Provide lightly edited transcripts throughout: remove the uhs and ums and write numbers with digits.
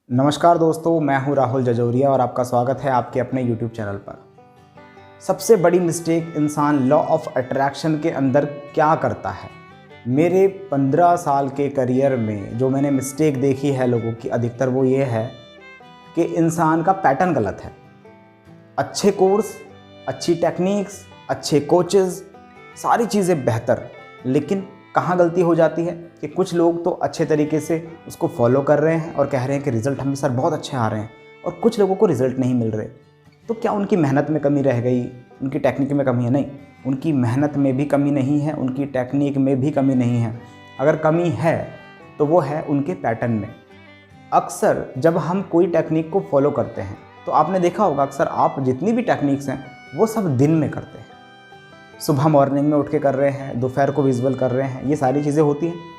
नमस्कार दोस्तों, मैं हूं राहुल जजौरिया और आपका स्वागत है आपके अपने YouTube चैनल पर। सबसे बड़ी मिस्टेक इंसान लॉ ऑफ अट्रैक्शन के अंदर क्या करता है? मेरे 15 साल के करियर में जो मैंने मिस्टेक देखी है लोगों की, अधिकतर वो ये है कि इंसान का पैटर्न गलत है। अच्छे कोर्स, अच्छी टेक्निक्स, अच्छे कोचेज़, सारी चीज़ें बेहतर, लेकिन कहाँ गलती हो जाती है कि कुछ लोग तो अच्छे तरीके से उसको फॉलो कर रहे हैं और कह रहे हैं कि रिज़ल्ट हमें सर बहुत अच्छे आ रहे हैं, और कुछ लोगों को रिज़ल्ट नहीं मिल रहे। तो क्या उनकी मेहनत में कमी रह गई, उनकी टेक्निक में कमी है? नहीं, उनकी मेहनत में भी कमी नहीं है, उनकी टेक्निक में भी कमी नहीं है। अगर कमी है तो वो है उनके पैटर्न में। अक्सर जब हम कोई टेक्निक को फॉलो करते हैं तो आपने देखा होगा, अक्सर आप जितनी भी टेक्निक्स हैं वो सब दिन में करते हैं। सुबह मॉर्निंग में उठ के कर रहे हैं, दोपहर को विजुअल कर रहे हैं, ये सारी चीज़ें होती हैं।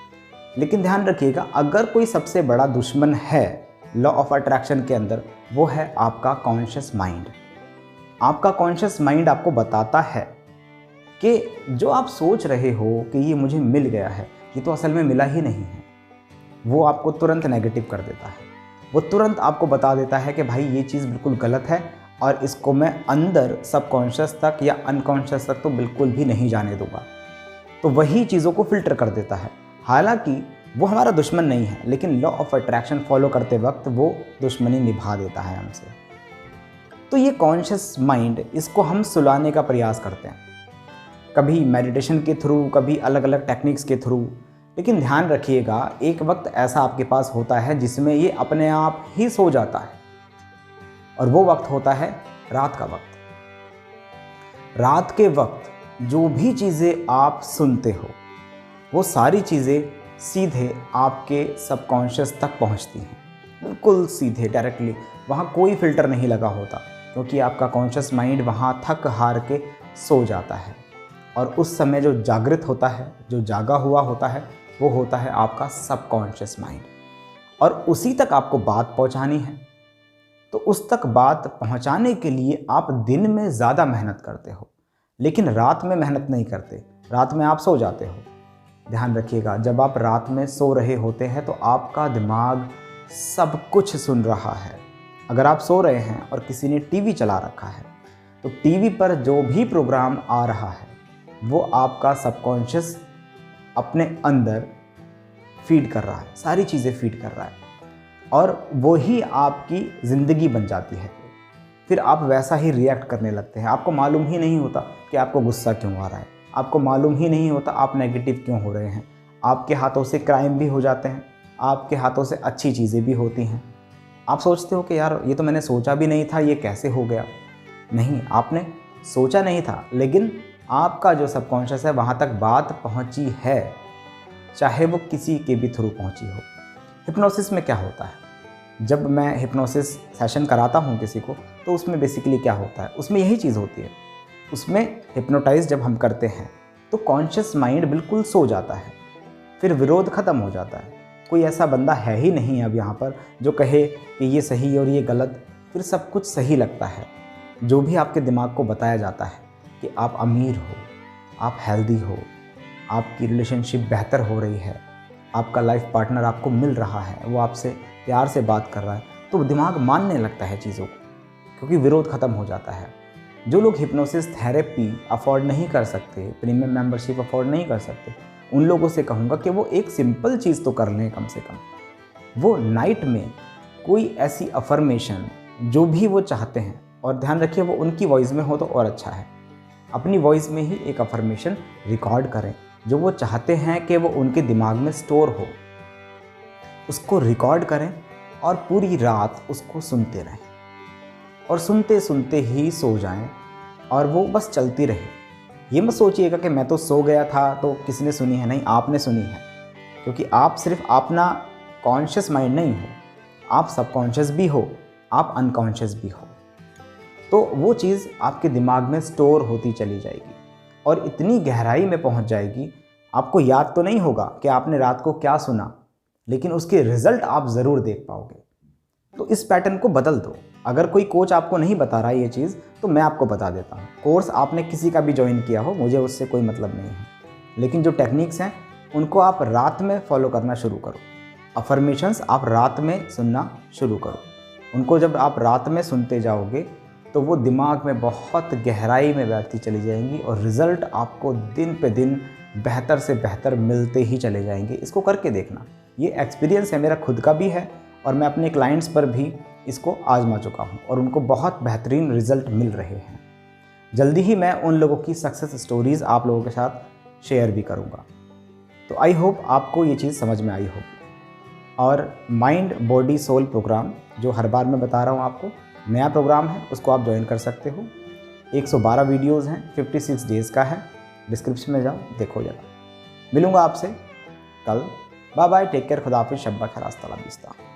लेकिन ध्यान रखिएगा, अगर कोई सबसे बड़ा दुश्मन है लॉ ऑफ अट्रैक्शन के अंदर, वो है आपका कॉन्शियस माइंड। आपका कॉन्शियस माइंड आपको बताता है कि जो आप सोच रहे हो कि ये मुझे मिल गया है, ये तो असल में मिला ही नहीं है। वो आपको तुरंत नेगेटिव कर देता है। वो तुरंत आपको बता देता है कि भाई ये चीज़ बिल्कुल गलत है और इसको मैं अंदर सबकॉन्शियस तक या अनकॉन्शियस तक तो बिल्कुल भी नहीं जाने दूंगा। तो वही चीज़ों को फिल्टर कर देता है। हालांकि वो हमारा दुश्मन नहीं है, लेकिन लॉ ऑफ अट्रैक्शन फॉलो करते वक्त वो दुश्मनी निभा देता है हमसे। तो ये कॉन्शियस माइंड, इसको हम सुलाने का प्रयास करते हैं, कभी मेडिटेशन के थ्रू, कभी अलग अलग टेक्निक्स के थ्रू। लेकिन ध्यान रखिएगा, एक वक्त ऐसा आपके पास होता है जिसमें ये अपने आप ही सो जाता है, और वो वक्त होता है रात का वक्त। रात के वक्त जो भी चीज़ें आप सुनते हो, वो सारी चीज़ें सीधे आपके सबकॉन्शियस तक पहुंचती हैं, बिल्कुल सीधे, डायरेक्टली। वहाँ कोई फ़िल्टर नहीं लगा होता, क्योंकि आपका कॉन्शियस माइंड वहाँ थक हार के सो जाता है। और उस समय जो जागृत होता है, जो जागा हुआ होता है, वो होता है आपका सबकॉन्शियस माइंड। और उसी तक आपको बात पहुँचानी है। तो उस तक बात पहुंचाने के लिए आप दिन में ज़्यादा मेहनत करते हो, लेकिन रात में मेहनत नहीं करते। रात में आप सो जाते हो। ध्यान रखिएगा, जब आप रात में सो रहे होते हैं तो आपका दिमाग सब कुछ सुन रहा है। अगर आप सो रहे हैं और किसी ने टीवी चला रखा है, तो टीवी पर जो भी प्रोग्राम आ रहा है वो आपका सबकॉन्शियस अपने अंदर फीड कर रहा है, सारी चीज़ें फीड कर रहा है, और वो ही आपकी ज़िंदगी बन जाती है। फिर आप वैसा ही रिएक्ट करने लगते हैं। आपको मालूम ही नहीं होता कि आपको गुस्सा क्यों आ रहा है, आपको मालूम ही नहीं होता आप नेगेटिव क्यों हो रहे हैं। आपके हाथों से क्राइम भी हो जाते हैं, आपके हाथों से अच्छी चीज़ें भी होती हैं। आप सोचते हो कि यार ये तो मैंने सोचा भी नहीं था, ये कैसे हो गया। नहीं, आपने सोचा नहीं था, लेकिन आपका जो सबकॉन्शियस है वहाँ तक बात पहुँची है, चाहे वो किसी के भी थ्रू पहुँची हो। हिप्नोसिस में क्या होता है, जब मैं हिप्नोसिस सेशन कराता हूँ किसी को, तो उसमें बेसिकली क्या होता है, उसमें यही चीज़ होती है। उसमें हिप्नोटाइज जब हम करते हैं तो कॉन्शियस माइंड बिल्कुल सो जाता है, फिर विरोध ख़त्म हो जाता है। कोई ऐसा बंदा है ही नहीं अब यहाँ पर जो कहे कि ये सही और ये गलत, फिर सब कुछ सही लगता है। जो भी आपके दिमाग को बताया जाता है कि आप अमीर हो, आप हेल्दी हो, आपकी रिलेशनशिप बेहतर हो रही है, आपका लाइफ पार्टनर आपको मिल रहा है, वो आपसे प्यार से बात कर रहा है, तो दिमाग मानने लगता है चीज़ों को, क्योंकि विरोध ख़त्म हो जाता है। जो लोग हिप्नोसिस थेरेपी अफोर्ड नहीं कर सकते, प्रीमियम मेंबरशिप अफोर्ड नहीं कर सकते, उन लोगों से कहूँगा कि वो एक सिंपल चीज़ तो कर लें कम से कम। वो नाइट में कोई ऐसी अफर्मेशन जो भी वो चाहते हैं, और ध्यान रखिए वो उनकी वॉइस में हो तो और अच्छा है, अपनी वॉइस में ही एक अफर्मेशन रिकॉर्ड करें जो वो चाहते हैं कि वो उनके दिमाग में स्टोर हो। उसको रिकॉर्ड करें और पूरी रात उसको सुनते रहें, और सुनते सुनते ही सो जाएं, और वो बस चलती रहे। ये मत सोचिएगा कि मैं तो सो गया था तो किसी ने सुनी है। नहीं, आपने सुनी है, क्योंकि आप सिर्फ अपना कॉन्शियस माइंड नहीं हो, आप सबकॉन्शियस भी हो, आप अनकॉन्शियस भी हो। तो वो चीज़ आपके दिमाग में स्टोर होती चली जाएगी और इतनी गहराई में पहुंच जाएगी, आपको याद तो नहीं होगा कि आपने रात को क्या सुना, लेकिन उसके रिजल्ट आप ज़रूर देख पाओगे। तो इस पैटर्न को बदल दो। अगर कोई कोच आपको नहीं बता रहा ये चीज़, तो मैं आपको बता देता हूँ। कोर्स आपने किसी का भी ज्वाइन किया हो, मुझे उससे कोई मतलब नहीं है, लेकिन जो टेक्निक्स हैं उनको आप रात में फॉलो करना शुरू करो। अफर्मेशंस आप रात में सुनना शुरू करो। उनको जब आप रात में सुनते जाओगे तो वो दिमाग में बहुत गहराई में बैठती चली जाएंगी और रिज़ल्ट आपको दिन पे दिन बेहतर से बेहतर मिलते ही चले जाएंगे। इसको करके देखना, ये एक्सपीरियंस है, मेरा खुद का भी है और मैं अपने क्लाइंट्स पर भी इसको आजमा चुका हूँ और उनको बहुत बेहतरीन रिज़ल्ट मिल रहे हैं। जल्दी ही मैं उन लोगों की सक्सेस स्टोरीज़ आप लोगों के साथ शेयर भी करूँगा। तो आई होप आपको ये चीज़ समझ में आई होगी। और माइंड बॉडी सोल प्रोग्राम जो हर बार मैं बता रहा हूँ आपको, नया प्रोग्राम है, उसको आप ज्वाइन कर सकते हो। 112 वीडियोज़ हैं, 56 डेज़ का है। डिस्क्रिप्शन में जाओ, देखो जरा। मिलूँगा आपसे कल। बाय बाय, टेक केयर, खुदा हाफिज़, शब्बा खैर, अस्सलाम वालेकुम।